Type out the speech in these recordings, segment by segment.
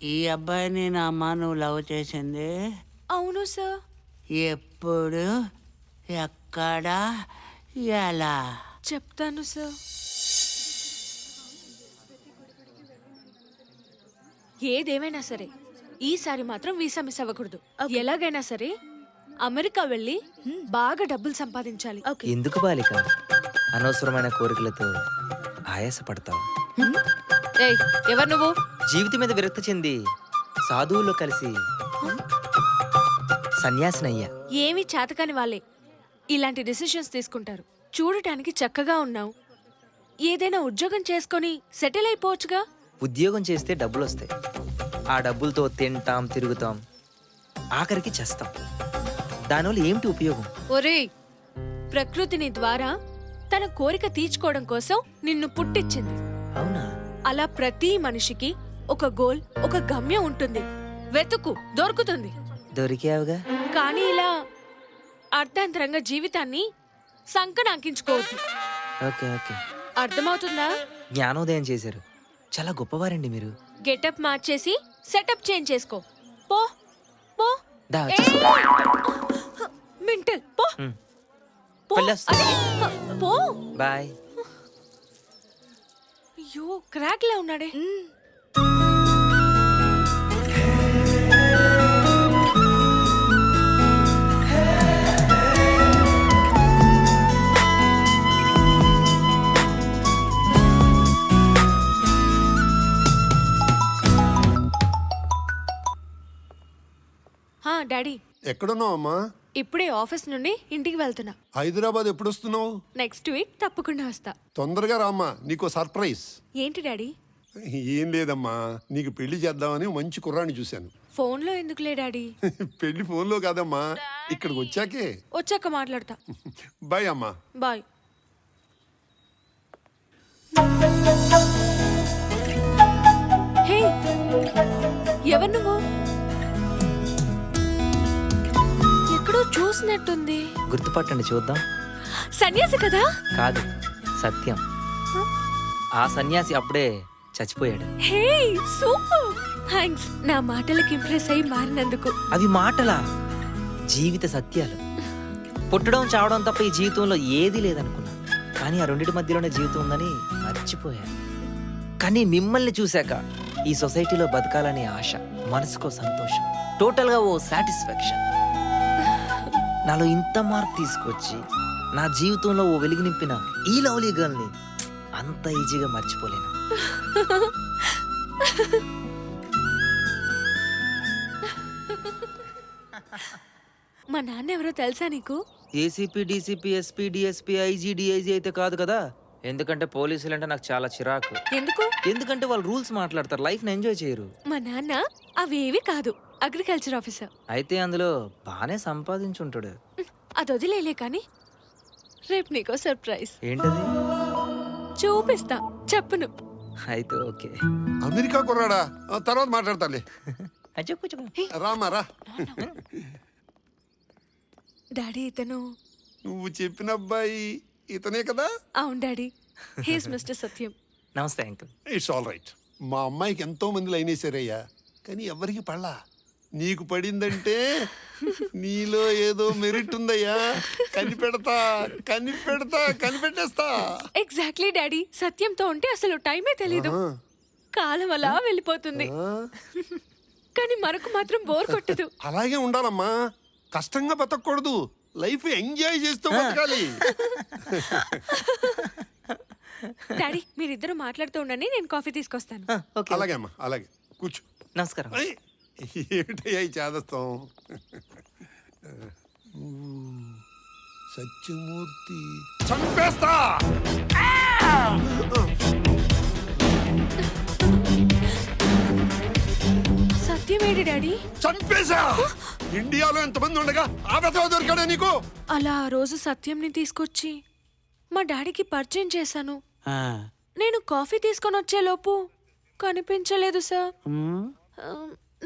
ఈ అబ్బాయిని నా అమ్మ నువ్వు లవ్ చేసింది? అవును సార్. ఎప్పుడు, ఎక్కడ, ఎలా? చెప్తాను సార్. ఏదేమైనా సరే ఈసారి మాత్రం వీసా మిస్ అవ్వకూడదు. ఎలాగైనా సరే అమెరికా వెళ్ళి బాగా డబ్బులు సంపాదించాలి. ఎందుకు బాలిక అనవసరమైన కోరికలతో ఆయాసపడతావు? ఏయ్, ఎవరు నువ్వు? జీవితం మీద విరక్తి చెంది సాధువుల్లో కలిసి సన్యాసినయ్యా. ఏమీ చేతకాని వాళ్ళే ఇలాంటి డిసిషన్స్ తీసుకుంటారు. చూడటానికి చక్కగా ఉన్నావు. ఏదైనా ఉద్యోగం చేసుకొని సెటిల్ అయిపోవచ్చుగా. ఉద్యోగం చేస్తే డబ్బులు వస్తాయి. ఆ డబ్బులతో తింటాం, తిరుగుతాం, ఆఖరికి చేస్తాం. దానివల్ల ఏమిటి ఉపయోగం? ఒరేయ్, ప్రకృతిని ద్వారా తన కోరిక తీర్చుకోవడం కోసం నిన్ను పుట్టించింది. అవునా? అలా ప్రతి మనిషికి ఒక గోల్, ఒక గమ్యం ఉంటుంది. వెతుకు, దొరుకుతుంది. దొరికావుగా. కానీ ఇలా అర్థాంతరంగా జీవితాన్ని సంకనాకించుకోవద్దు. ఓకే ఓకే, అర్థమవుతుందా? జ్ఞానోదయం చేశారు. చాలా గొప్పవారండి మీరు. గెటప్ మార్చేసి సెటప్ చేంజ్ చేసుకో. పో పో. దా, మెంటల్. పో పో. వెళ్ళొస్తా. అరే, పో. బాయ్. అయ్యో, క్రాక్ లా ఉన్నాడే. డాడీ, ఎక్కడున్నావు అమ్మా? ఇప్పుడే ఆఫీస్ నుండి ఇంటికి వెళ్తున్నా. హైదరాబాద్ ఎప్పుడు వస్తున్నావు? నెక్స్ట్ వీక్ తప్పకుండా వస్తా. తొందరగా రామ్మా, నీకో సర్ప్రైజ్. ఏంటి డాడీ? ఏం లేదమ్మా, నీకు పెళ్లి చేద్దామని మంచి కుర్రాన్ని చూశాను. ఫోన్లో ఎందుకులే డాడీ? పెళ్లి ఫోన్లో కాదమ్మా, ఇక్కడికి వచ్చాకే. వచ్చాక మాట్లాడతా. బాయ్ అమ్మా. బాయ్. హే, ఎవరు నువ్వు? ఎక్కడో చూసినట్టుంది. గుర్తుపట్టండి చూద్దాం. సన్యాసి కదా? కాదు, సత్యం. ఆ సన్యాసి అప్పుడే చచ్చిపోయాడు. హే, సూపర్. థాంక్స్ నా మాటలకి ఇంప్రెస్ అయి మారినందుకు. అవి మాటలా? జీవిత సత్యాలు. పుట్టడం, చావడం తప్ప ఈ జీవితంలో ఏదీ లేదనుకున్నా. కానీ ఆ రెండింటి మధ్యలోనే జీవితం ఉందని మర్చిపోయాను. కానీ మిమ్మల్ని చూశాక ఈ సొసైటీలో బతకాలనే ఆశ, మనసుకో సంతోషం, టోటల్గా ఓ సాటిస్ఫాక్షన్. నాలో ఇంత మార్పు తీసుకొచ్చి నా జీవితంలో ఓ వెలుగు నింపిన ఈ లవ్లీ గర్ల్ని అంత ఈజీగా మర్చిపోలేను. మా నాన్న ఎవరో తెలుసా నీకు? ACP, DCP, SP, DSP, IG, DIG అయితే కాదు కదా. ఎందుకంటే పోలీసులు అంటే నాకు చాలా చిరాకు. ఎందుకు? ఎందుకంటే వాళ్ళు రూల్స్ మాట్లాడతారు, లైఫ్ ని ఎంజాయ్ చేయరు. మా నాన్న అవేవి కాదు, అగ్రికల్చర్ ఆఫీసర్. అయితే అందులో బానే సంపాదించుంటాడు. అది వదిలేలే కానీ రేపు నీకో సర్ప్రైజ్. ఏంటది? చూపిస్తా, చెప్పును. అయితే ఓకే. అమెరికా కుర్రాడా? తర్వాత మాట్లాడతాలే. చెప్పు చెప్పు. రామా రా. డాడీ, ఇతను. నువ్వు చెప్పిన అబ్బాయి ఇతనే కదా? అవును డాడీ, హీస్ మిస్టర్ సత్యం. నమస్తే అంకుల్. It's all right. మా అమ్మాయికి ఎంతో మంది లైనేసారయ్యా, కానీ ఎవరికి పడలా. నీకు పడిందంటే నీలో ఏదో మెరిట్ ఉందయ్యా. కనిపెట్టేస్తా. ఎగ్జాక్ట్లీ డాడీ, సత్యంతో ఉంటే అసలు టైమే తెలీదు. కాలం అలా వెళ్ళిపోతుంది. కానీ మనకు మాత్రం బోర్ కొట్టదు. అలాగే ఉండాలమ్మా, కష్టంగా బతకూడదు, లైఫ్ ఎంజాయ్ చేస్తూ బతకాలి. డాడీ, మీరిద్దరు మాట్లాడుతూ ఉండండి, నేను కాఫీ తీసుకొస్తాను. అలాగే అమ్మా, అలాగే కూర్చో. నమస్కారం. ఏమిటయ్యా ఈ చేదస్తాం? సత్యమూర్తి చంపేస్తా. సత్యమేడి డాడీ? చంపేశా. ఇండియాలో ఎంతమంది ఉండగా ఆ వెధవ దొరికాడా నీకు? అలా ఆ రోజు సత్యంని తీసుకొచ్చి మా డాడీకి పరిచయం చేశాను. నేను కాఫీ తీసుకొని వచ్చేలోపు కనిపించలేదు సార్.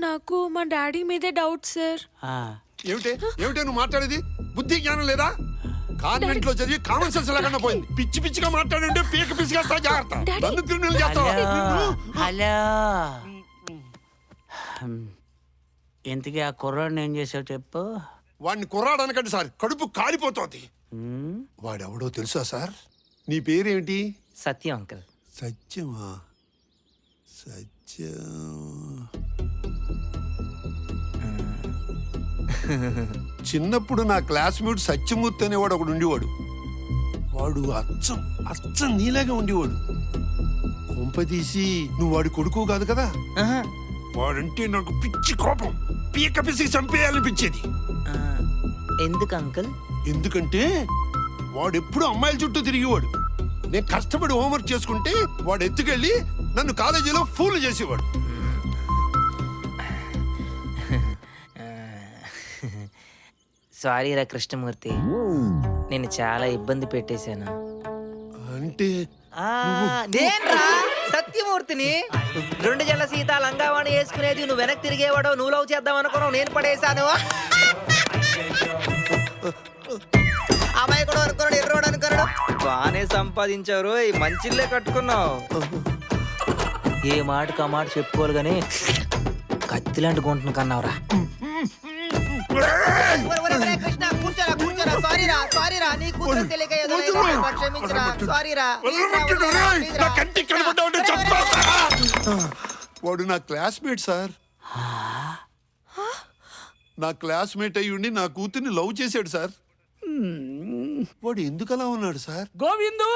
నాకు మా డాడీ మీదే డౌట్ సార్. ఏమిటే నువ్వు మాట్లాడేది? బుద్ధి జ్ఞానం లేదా? కాన్వెంట్ లో చదివి కామన్ సెన్స్ లేకుండా పోయింది. పిచ్చి పిచ్చిగా మాట్లాడంటే పీక పిసిగేస్తా, జాగ్రత్త. నన్ను క్రిమినల్ చేస్తావా? హలో ఇంతకీ ఆ కుర్రాడిని ఏం చేసావు చెప్పు. వాడిని కుర్రాడనకండి సార్, కడుపు కాలిపోతోంది. హ్మ్? వాడెవడో తెలుసా సార్? నీ పేరేంటి? సత్యం అంకుల్. సత్యమా? సత్యం. చిన్నప్పుడు నా క్లాస్మేట్ సత్యమూర్తి అనేవాడు ఒకడు ఉండేవాడు. వాడు అచ్చం అచ్చం నీలాగా ఉండేవాడు. కొంపదీసి నువ్వు వాడి కొడుకు కాదు కదా? ఆహా. వాడంటే నాకు పిచ్చి కోపం, పీక పిసికి చంపేయాలనిపించేది. ఆ, ఎందుకు అంకుల్? ఎందుకంటే వాడెప్పుడు అమ్మాయిల చుట్టూ తిరిగేవాడు. నేను కష్టపడి హోంవర్క్ చేసుకుంటే వాడు ఎత్తుకెళ్ళి నన్ను కాలేజీలో ఫూల్ చేసేవాడు. సారీ రా కృష్ణమూర్తి, నేను చాలా ఇబ్బంది పెట్టేశాను. అంటే నేన్రా సత్యమూర్తిని. 2 జళ్ళ సీత లంగావాణి వేసుకునేది నువ్వు వెనక్కి తిరిగేవాడో, నువ్వు లవ్ చేద్దాం అనుకున్నావు, నేను పడేశాను. అమ్మాయి కూడా అనుకున్నాడు, ఎర్రోడు అనుకున్నాడు. బానే సంపాదించారు, ఈ మంచిల్లే కట్టుకున్నావు. ఏ మాటకు ఆ మాట చెప్పుకోవాలి గానీ కత్తిలాంటి గుంటను కన్నావురా. కృష్ణ కూర్చోరా కూర్చోరా. సారీరా సారీరా, నీ కూతురు తెలియక ఏదో క్షమించరా. సారీరా. వాడు నా క్లాస్మేట్ సార్. నా క్లాస్మేట్ అయ్యి ఉండి నా కూతుర్ని లవ్ చేశాడు సార్. వాడు ఎందుకు అలా ఉన్నాడు సార్? గోవిందు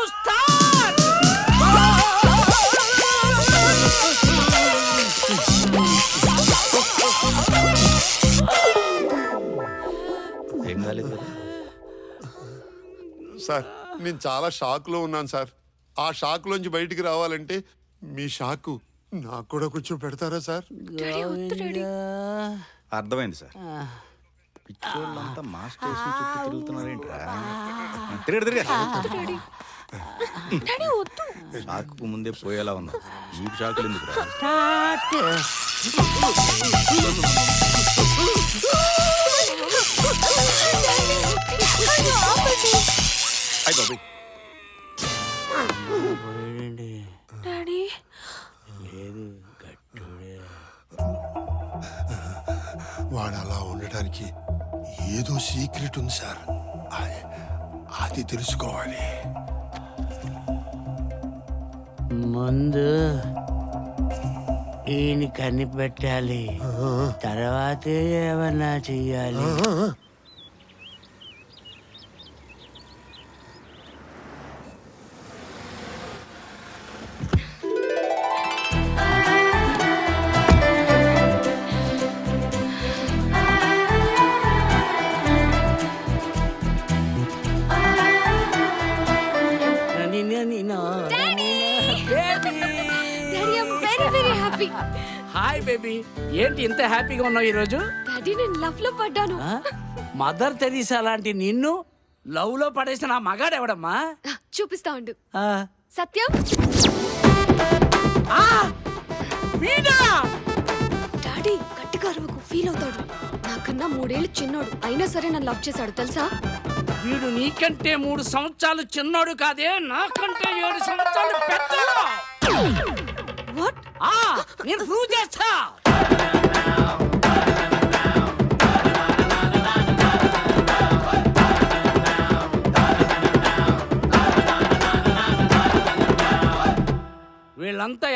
ఏం కాలేదు కదా సార్, నేను చాలా షాక్ లో ఉన్నాను సార్. ఆ షాక్ లోంచి బయటికి రావాలంటే మీ షాకు నాకు కూడా కొంచెం పెడతారా సార్? అర్థమైంది సార్. పిచ్చోళ్ళంతా మా స్టేషన్ చుట్టూ తిరుగుతున్నారేంట్రా? తిరిగి షాకు ముందే పోయేలా ఉన్నావు. నీకు షాకులు ఎందుకురా? అయ్ బాబోయ్. డాడీ వాడు అలా ఉండడానికి ఏదో సీక్రెట్ ఉంది సార్. అది తెలుసుకోవాలి. ముందు ఈయన కనిపెట్టాలి, తర్వాతే ఏమన్నా చెయ్యాలి. హాయ్ బేబీ, ఏంటి ఇంత హ్యాపీగా ఉన్నావు ఈరోజు? డాడీ నేను లవ్ లో పడ్డాను. మదర్ తెరీసా లాంటి నిన్ను లవ్ లో పడేసిన ఆ మగాడెవడమ్మా? చూపిస్తా ఉండు. ఆ, సత్యం, ఆ, వీడా? డాడీ గట్టిగా అరవకు, ఫీల్ అవుతాడు. నాకన్నా 3 ఏళ్ళు చిన్నోడు, అయినా సరే నన్ను లవ్ చేశాడు తెలుసా? వీడు నీకంటే 3 సంవత్సరాలు చిన్నోడు కాదే, నాకంటే 7 సంవత్సరాలు పెద్దోడు. వాట్? నేను ప్రూవ్ చేస్తా. వీళ్ళంతా